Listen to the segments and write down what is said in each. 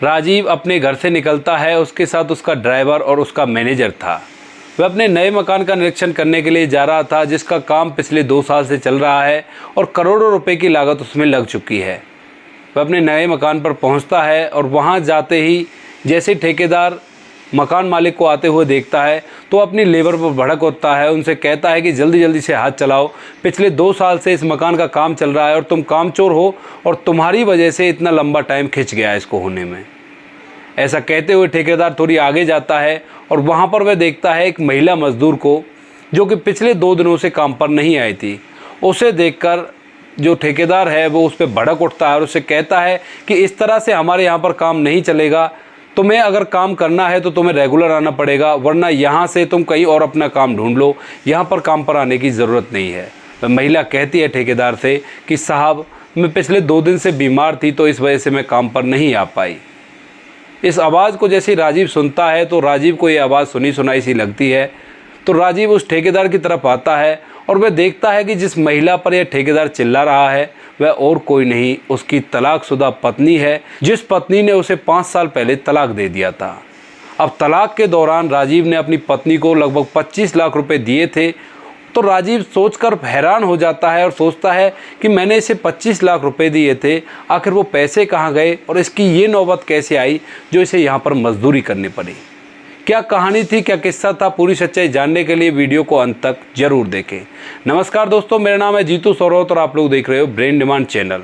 राजीव अपने घर से निकलता है, उसके साथ उसका ड्राइवर और उसका मैनेजर था। वह अपने नए मकान का निरीक्षण करने के लिए जा रहा था, जिसका काम पिछले 2 साल से चल रहा है और करोड़ों रुपए की लागत उसमें लग चुकी है। वह अपने नए मकान पर पहुंचता है और वहां जाते ही जैसे ठेकेदार मकान मालिक को आते हुए देखता है तो अपनी लेबर पर भड़क उठता है। उनसे कहता है कि जल्दी जल्दी से हाथ चलाओ, पिछले 2 साल से इस मकान का काम चल रहा है और तुम कामचोर हो और तुम्हारी वजह से इतना लंबा टाइम खिंच गया है इसको होने में। ऐसा कहते हुए ठेकेदार थोड़ी आगे जाता है और वहाँ पर वह देखता है एक महिला मजदूर को, जो कि पिछले 2 दिनों से काम पर नहीं आई थी। उसे देखकर जो ठेकेदार है वो उस पर भड़क उठता है और उससे कहता है कि इस तरह से हमारे यहाँ पर काम नहीं चलेगा, तुम्हें अगर काम करना है तो तुम्हें रेगुलर आना पड़ेगा, वरना यहाँ से तुम कहीं और अपना काम ढूंढ लो, यहाँ पर काम पर आने की ज़रूरत नहीं है। वह महिला कहती है ठेकेदार से कि साहब, मैं पिछले 2 दिन से बीमार थी तो इस वजह से मैं काम पर नहीं आ पाई। इस आवाज़ को जैसे राजीव सुनता है तो राजीव को ये आवाज़ सुनी सुनाई सी लगती है। तो राजीव उस ठेकेदार की तरफ आता है और वह देखता है कि जिस महिला पर यह ठेकेदार चिल्ला रहा है वह और कोई नहीं, उसकी तलाकशुदा पत्नी है, जिस पत्नी ने उसे 5 साल पहले तलाक दे दिया था। अब तलाक के दौरान राजीव ने अपनी पत्नी को लगभग 25 लाख रुपए दिए थे। तो राजीव सोचकर हैरान हो जाता है और सोचता है कि मैंने इसे 25 लाख रुपए दिए थे, आखिर वो पैसे कहाँ गए और इसकी ये नौबत कैसे आई जो इसे यहाँ पर मजदूरी करनी पड़ी। क्या कहानी थी, क्या किस्सा था, पूरी सच्चाई जानने के लिए वीडियो को अंत तक जरूर देखें। नमस्कार दोस्तों, मेरा नाम है जीतू सौरौत और आप लोग देख रहे हो ब्रेन डिमांड चैनल।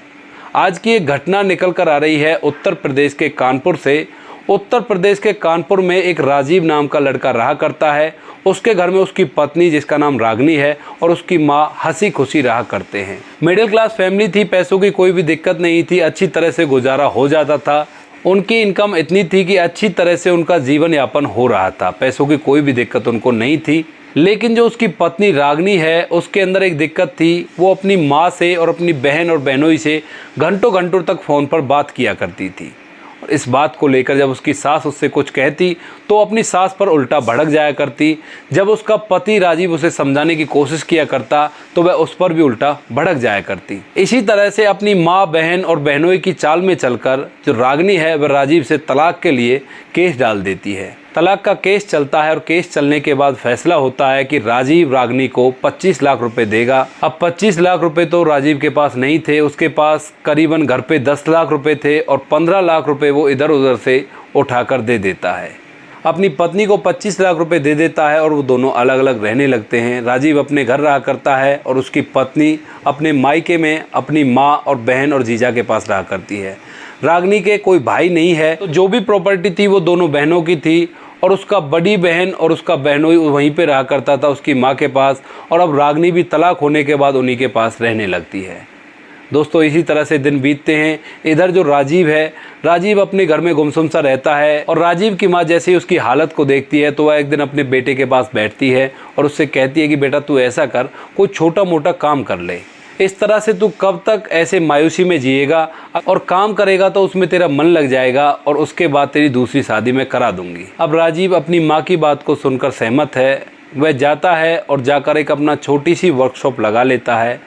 आज की एक घटना निकल कर आ रही है उत्तर प्रदेश के कानपुर से। उत्तर प्रदेश के कानपुर में एक राजीव नाम का लड़का रहा करता है। उसके घर में उसकी पत्नी, जिसका नाम रागनी है, और उसकी माँ हंसी खुशी रहा करते हैं। मिडिल क्लास फैमिली थी, पैसों की कोई भी दिक्कत नहीं थी, अच्छी तरह से गुजारा हो जाता था। उनकी इनकम इतनी थी कि अच्छी तरह से उनका जीवन यापन हो रहा था, पैसों की कोई भी दिक्कत उनको नहीं थी। लेकिन जो उसकी पत्नी रागनी है, उसके अंदर एक दिक्कत थी। वो अपनी माँ से और अपनी बहन और बहनोई से घंटों घंटों तक फ़ोन पर बात किया करती थी। और इस बात को लेकर जब उसकी सास उससे कुछ कहती तो अपनी सास पर उल्टा भड़क जाया करती। जब उसका पति राजीव उसे समझाने की कोशिश किया करता तो वह उस पर भी उल्टा भड़क जाया करती। इसी तरह से अपनी माँ, बहन और बहनोई की चाल में चलकर जो रागनी है वह राजीव से तलाक के लिए केस डाल देती है। तलाक का केस चलता है और केस चलने के बाद फैसला होता है कि राजीव रागनी को 25 लाख रुपए देगा। अब 25 लाख रुपए तो राजीव के पास नहीं थे, उसके पास करीबन घर पे 10 लाख रुपए थे और 15 लाख रुपए वो इधर उधर से उठाकर दे देता है। अपनी पत्नी को 25 लाख रुपए दे देता है और वो दोनों अलग अलग रहने लगते हैं। राजीव अपने घर रहा करता है और उसकी पत्नी अपने मायके में अपनी माँ और बहन और जीजा के पास रहा करती है। रागनी के कोई भाई नहीं है, तो जो भी प्रॉपर्टी थी वो दोनों बहनों की थी और उसका बड़ी बहन और उसका बहनोई वहीं पे रहा करता था उसकी माँ के पास। और अब रागनी भी तलाक होने के बाद उन्हीं के पास रहने लगती है। दोस्तों, इसी तरह से दिन बीतते हैं। इधर जो राजीव है, राजीव अपने घर में गुमसुम सा रहता है और राजीव की माँ जैसे ही उसकी हालत को देखती है तो वह एक दिन अपने बेटे के पास बैठती है और उससे कहती है कि बेटा तू ऐसा कर, कोई छोटा मोटा काम कर ले, इस तरह से तू कब तक ऐसे मायूसी में जिएगा, और काम करेगा तो उसमें तेरा मन लग जाएगा और उसके बाद तेरी दूसरी शादी मैं करा दूंगी। अब राजीव अपनी माँ की बात को सुनकर सहमत है। वह जाता है और जाकर एक अपना छोटी सी वर्कशॉप लगा लेता है।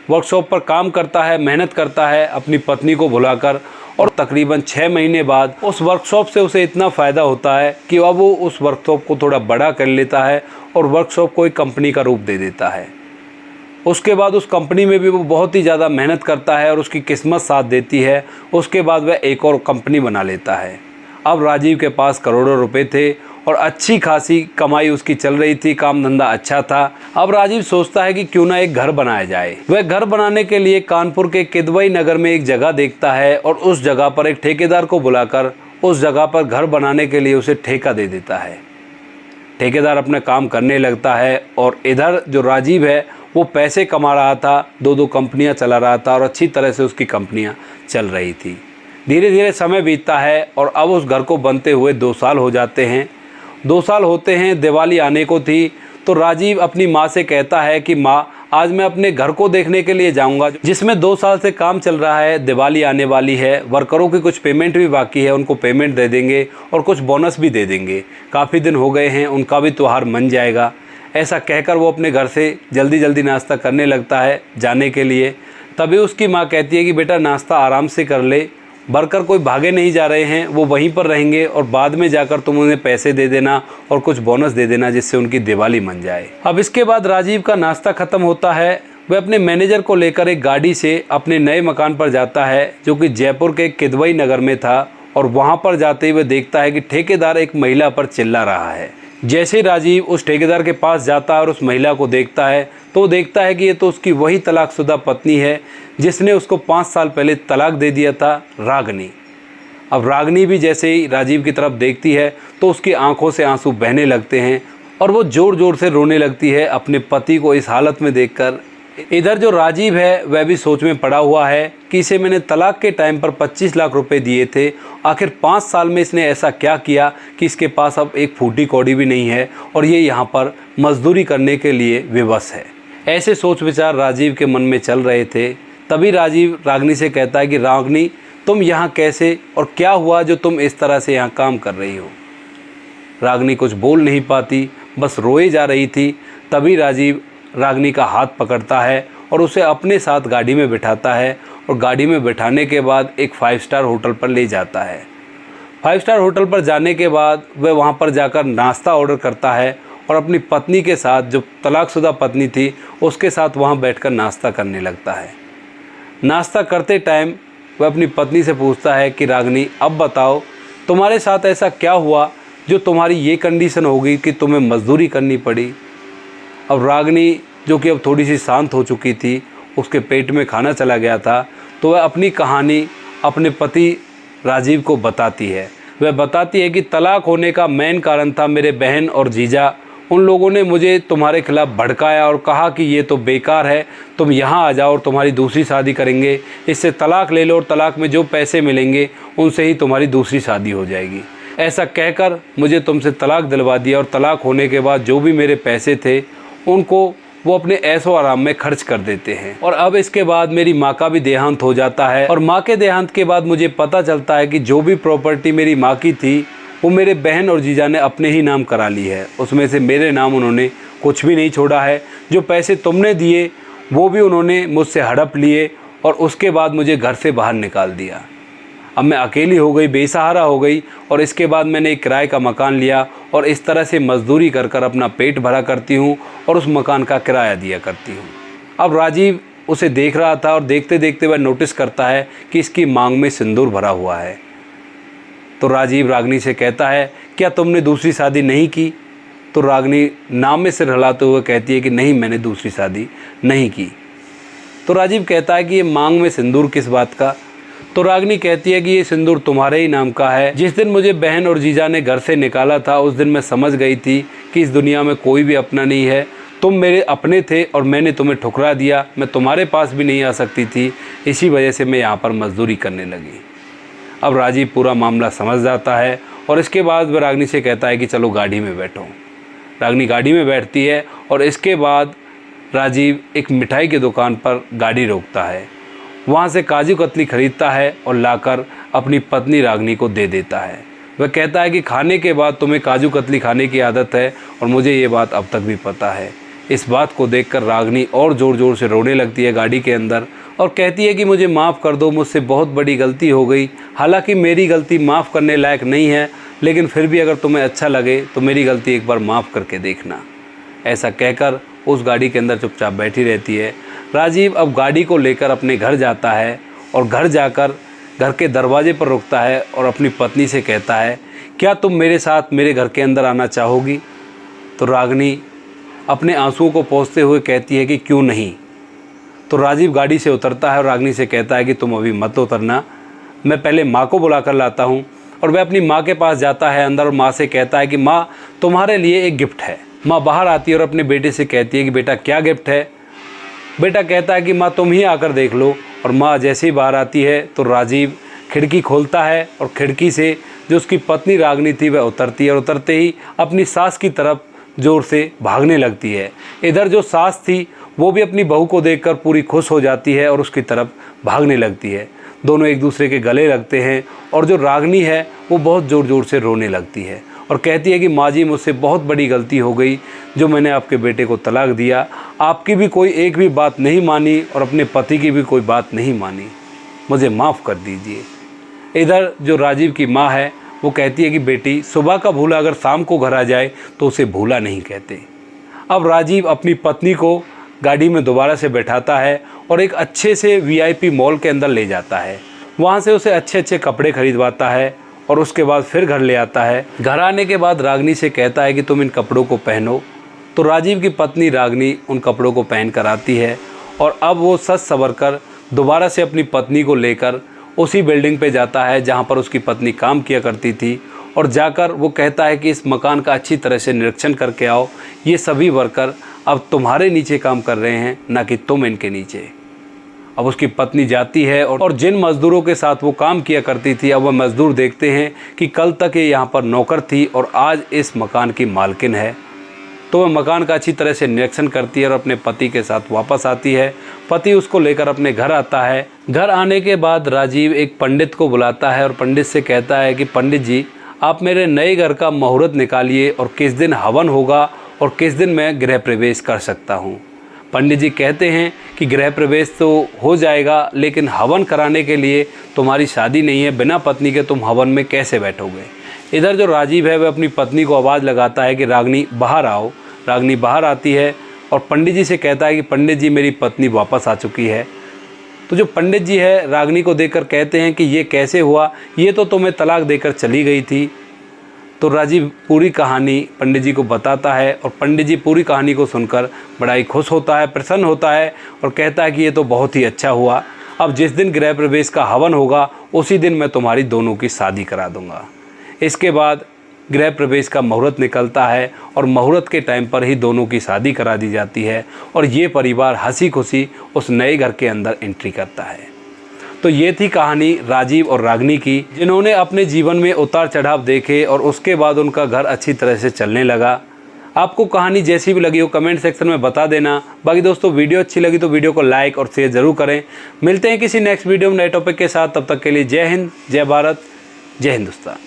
वर्कशॉप पर काम करता है, मेहनत करता है अपनी पत्नी को भुलाकर। और तकरीबन 6 महीने बाद उस वर्कशॉप से उसे इतना फ़ायदा होता है कि अब वो उस वर्कशॉप को थोड़ा बड़ा कर लेता है और वर्कशॉप को एक कंपनी का रूप दे देता है। उसके बाद उस कंपनी में भी वो बहुत ही ज़्यादा मेहनत करता है और उसकी किस्मत साथ देती है। उसके बाद वह एक और कंपनी बना लेता है। अब राजीव के पास करोड़ों रुपए थे और अच्छी खासी कमाई उसकी चल रही थी, काम धंधा अच्छा था। अब राजीव सोचता है कि क्यों ना एक घर बनाया जाए। वह घर बनाने के लिए कानपुर के किदवई नगर में एक जगह देखता है और उस जगह पर एक ठेकेदार को बुलाकर उस जगह पर घर बनाने के लिए उसे ठेका दे देता है। ठेकेदार अपना काम करने लगता है और इधर जो राजीव है वो पैसे कमा रहा था, 2 कंपनियां चला रहा था और अच्छी तरह से उसकी कंपनियां चल रही थी। धीरे धीरे समय बीतता है और अब उस घर को बनते हुए 2 साल हो जाते हैं। 2 साल होते हैं, दिवाली आने को थी। तो राजीव अपनी माँ से कहता है कि माँ, आज मैं अपने घर को देखने के लिए जाऊंगा, जिसमें 2 साल से काम चल रहा है। दिवाली आने वाली है, वर्करों की कुछ पेमेंट भी बाकी है, उनको पेमेंट दे देंगे और कुछ बोनस भी दे देंगे। काफ़ी दिन हो गए हैं, उनका भी त्यौहार मन जाएगा। ऐसा कहकर वो अपने घर से जल्दी जल्दी नाश्ता करने लगता है जाने के लिए। तभी उसकी माँ कहती है कि बेटा नाश्ता आराम से कर ले, भरकर कोई भागे नहीं जा रहे हैं, वो वहीं पर रहेंगे और बाद में जाकर तुम उन्हें पैसे दे देना और कुछ बोनस दे देना जिससे उनकी दिवाली बन जाए। अब इसके बाद राजीव का नाश्ता खत्म होता है। वह अपने मैनेजर को लेकर एक गाड़ी से अपने नए मकान पर जाता है जो कि जयपुर के किदवई नगर में था, और वहां पर जाते ही वह देखता है कि ठेकेदार एक महिला पर चिल्ला रहा है। जैसे ही राजीव उस ठेकेदार के पास जाता है और उस महिला को देखता है तो वो देखता है कि ये तो उसकी वही तलाकशुदा पत्नी है जिसने उसको 5 साल पहले तलाक दे दिया था, रागनी। अब रागनी भी जैसे ही राजीव की तरफ देखती है तो उसकी आंखों से आंसू बहने लगते हैं और वो ज़ोर ज़ोर से रोने लगती है अपने पति को इस हालत में देखकर। इधर जो राजीव है वह भी सोच में पड़ा हुआ है कि इसे मैंने तलाक के टाइम पर 25 लाख रुपए दिए थे, आखिर 5 साल में इसने ऐसा क्या किया कि इसके पास अब एक फूटी कौड़ी भी नहीं है और ये यहाँ पर मजदूरी करने के लिए विवश है। ऐसे सोच विचार राजीव के मन में चल रहे थे। तभी राजीव रागनी से कहता है कि रागनी, तुम यहाँ कैसे और क्या हुआ जो तुम इस तरह से यहाँ काम कर रही हो। रागनी कुछ बोल नहीं पाती, बस रोए जा रही थी। तभी राजीव रागनी का हाथ पकड़ता है और उसे अपने साथ गाड़ी में बिठाता है और गाड़ी में बिठाने के बाद एक 5 स्टार होटल पर ले जाता है। 5 स्टार होटल पर जाने के बाद वह वहां पर जाकर नाश्ता ऑर्डर करता है और अपनी पत्नी के साथ, जो तलाकशुदा पत्नी थी, उसके साथ वहां बैठकर नाश्ता करने लगता है। नाश्ता करते टाइम वह अपनी पत्नी से पूछता है कि रागनी, अब बताओ तुम्हारे साथ ऐसा क्या हुआ जो तुम्हारी ये कंडीशन हो गई कि तुम्हें मजदूरी करनी पड़ी। अब रागनी, जो कि अब थोड़ी सी शांत हो चुकी थी, उसके पेट में खाना चला गया था, तो वह अपनी कहानी अपने पति राजीव को बताती है। वह बताती है कि तलाक होने का मेन कारण था मेरे बहन और जीजा। उन लोगों ने मुझे तुम्हारे खिलाफ़ भड़काया और कहा कि ये तो बेकार है, तुम यहाँ आ जाओ और तुम्हारी दूसरी शादी करेंगे, इससे तलाक ले लो और तलाक में जो पैसे मिलेंगे उनसे ही तुम्हारी दूसरी शादी हो जाएगी। ऐसा कहकर मुझे तुमसे तलाक दिलवा दिया और तलाक होने के बाद जो भी मेरे पैसे थे उनको वो अपने ऐशो आराम में खर्च कर देते हैं। और अब इसके बाद मेरी माँ का भी देहांत हो जाता है और माँ के देहांत के बाद मुझे पता चलता है कि जो भी प्रॉपर्टी मेरी माँ की थी वो मेरे बहन और जीजा ने अपने ही नाम करा ली है। उसमें से मेरे नाम उन्होंने कुछ भी नहीं छोड़ा है। जो पैसे तुमने दिए वो भी उन्होंने मुझसे हड़प लिए और उसके बाद मुझे घर से बाहर निकाल दिया। अब मैं अकेली हो गई, बेसहारा हो गई और इसके बाद मैंने एक किराए का मकान लिया और इस तरह से मजदूरी कर कर अपना पेट भरा करती हूँ और उस मकान का किराया दिया करती हूँ। अब राजीव उसे देख रहा था और देखते देखते वह नोटिस करता है कि इसकी मांग में सिंदूर भरा हुआ है। तो राजीव रागनी से कहता है, क्या तुमने दूसरी शादी नहीं की? तो रागनी नाम में सिर हिलाते हुए कहती है कि नहीं, मैंने दूसरी शादी नहीं की। तो राजीव कहता है कि ये मांग में सिंदूर किस बात का? तो रागनी कहती है कि ये सिंदूर तुम्हारे ही नाम का है। जिस दिन मुझे बहन और जीजा ने घर से निकाला था उस दिन मैं समझ गई थी कि इस दुनिया में कोई भी अपना नहीं है। तुम मेरे अपने थे और मैंने तुम्हें ठुकरा दिया। मैं तुम्हारे पास भी नहीं आ सकती थी, इसी वजह से मैं यहाँ पर मजदूरी करने लगी। अब राजीव पूरा मामला समझ जाता है और इसके बाद वह रागनी से कहता है कि चलो गाड़ी में बैठो। रागनी गाड़ी में बैठती है और इसके बाद राजीव एक मिठाई की दुकान पर गाड़ी रोकता है। वहाँ से काजू कतली खरीदता है और लाकर अपनी पत्नी रागनी को दे देता है। वह कहता है कि खाने के बाद तुम्हें काजू कतली खाने की आदत है और मुझे ये बात अब तक भी पता है। इस बात को देखकर रागनी और ज़ोर ज़ोर से रोने लगती है गाड़ी के अंदर और कहती है कि मुझे माफ़ कर दो, मुझसे बहुत बड़ी गलती हो गई। हालांकि मेरी गलती माफ़ करने लायक नहीं है, लेकिन फिर भी अगर तुम्हें अच्छा लगे तो मेरी गलती एक बार माफ़ करके देखना। ऐसा कहकर उस गाड़ी के अंदर चुपचाप बैठी रहती है। राजीव अब गाड़ी को लेकर अपने घर जाता है और घर जाकर घर के दरवाजे पर रुकता है और अपनी पत्नी से कहता है, क्या तुम मेरे साथ मेरे घर के अंदर आना चाहोगी? तो रागनी अपने आंसुओं को पोंछते हुए कहती है कि क्यों नहीं। तो राजीव गाड़ी से उतरता है और रागनी से कहता है कि तुम अभी मत उतरना, मैं पहले माँ को बुला कर लाता हूँ। और वह अपनी माँ के पास जाता है अंदर और माँ से कहता है कि माँ, तुम्हारे लिए एक गिफ्ट है। माँ बाहर आती है और अपने बेटे से कहती है कि बेटा क्या गिफ्ट है? बेटा कहता है कि माँ तुम ही आकर देख लो। और माँ जैसे ही बाहर आती है तो राजीव खिड़की खोलता है और खिड़की से जो उसकी पत्नी रागनी थी वह उतरती है और उतरते ही अपनी सास की तरफ ज़ोर से भागने लगती है। इधर जो सास थी वो भी अपनी बहू को देखकर पूरी खुश हो जाती है और उसकी तरफ भागने लगती है। दोनों एक दूसरे के गले लगते हैं और जो रागनी है वो बहुत ज़ोर ज़ोर से रोने लगती है और कहती है कि माँ जी, मुझसे बहुत बड़ी गलती हो गई जो मैंने आपके बेटे को तलाक दिया। आपकी भी कोई एक भी बात नहीं मानी और अपने पति की भी कोई बात नहीं मानी, मुझे माफ़ कर दीजिए। इधर जो राजीव की माँ है वो कहती है कि बेटी, सुबह का भूला अगर शाम को घर आ जाए तो उसे भूला नहीं कहते। अब राजीव अपनी पत्नी को गाड़ी में दोबारा से बैठाता है और एक अच्छे से VIP मॉल के अंदर ले जाता है। वहाँ से उसे अच्छे अच्छे कपड़े खरीदवाता है और उसके बाद फिर घर ले आता है। घर आने के बाद रागिनी से कहता है कि तुम इन कपड़ों को पहनो। तो राजीव की पत्नी रागिनी उन कपड़ों को पहन कर आती है और अब वो सज संवर कर दोबारा से अपनी पत्नी को लेकर उसी बिल्डिंग पे जाता है जहाँ पर उसकी पत्नी काम किया करती थी, और जाकर वो कहता है कि इस मकान का अच्छी तरह से निरीक्षण करके आओ। ये सभी वर्कर अब तुम्हारे नीचे काम कर रहे हैं, ना कि तुम इनके नीचे। अब उसकी पत्नी जाती है और जिन मज़दूरों के साथ वो काम किया करती थी, अब वह मज़दूर देखते हैं कि कल तक ये यहाँ पर नौकर थी और आज इस मकान की मालकिन है। तो वह मकान का अच्छी तरह से निरीक्षण करती है और अपने पति के साथ वापस आती है। पति उसको लेकर अपने घर आता है। घर आने के बाद राजीव एक पंडित को बुलाता है और पंडित से कहता है कि पंडित जी, आप मेरे नए घर का मुहूर्त निकालिए और किस दिन हवन होगा और किस दिन मैं गृह प्रवेश कर सकता हूँ। पंडित जी कहते हैं कि गृह प्रवेश तो हो जाएगा, लेकिन हवन कराने के लिए तुम्हारी शादी नहीं है, बिना पत्नी के तुम हवन में कैसे बैठोगे। इधर जो राजीव है वह अपनी पत्नी को आवाज़ लगाता है कि रागिनी बाहर आओ। रागिनी बाहर आती है और पंडित जी से कहता है कि पंडित जी, मेरी पत्नी वापस आ चुकी है। तो जो पंडित जी है रागिनी को देखकर कहते हैं कि ये कैसे हुआ, ये तो तुम्हें तलाक देकर चली गई थी। तो राजीव पूरी कहानी पंडित जी को बताता है और पंडित जी पूरी कहानी को सुनकर बड़ा ही खुश होता है, प्रसन्न होता है और कहता है कि ये तो बहुत ही अच्छा हुआ। अब जिस दिन गृह प्रवेश का हवन होगा उसी दिन मैं तुम्हारी दोनों की शादी करा दूंगा। इसके बाद गृह प्रवेश का मुहूर्त निकलता है और मुहूर्त के टाइम पर ही दोनों की शादी करा दी जाती है और ये परिवार हंसी खुशी उस नए घर के अंदर एंट्री करता है। तो ये थी कहानी राजीव और रागिनी की, जिन्होंने अपने जीवन में उतार चढ़ाव देखे और उसके बाद उनका घर अच्छी तरह से चलने लगा। आपको कहानी जैसी भी लगी हो कमेंट सेक्शन में बता देना। बाकी दोस्तों, वीडियो अच्छी लगी तो वीडियो को लाइक और शेयर ज़रूर करें। मिलते हैं किसी नेक्स्ट वीडियो में नए टॉपिक के साथ। तब तक के लिए जय हिंद, जय भारत, जय हिंदुस्तान।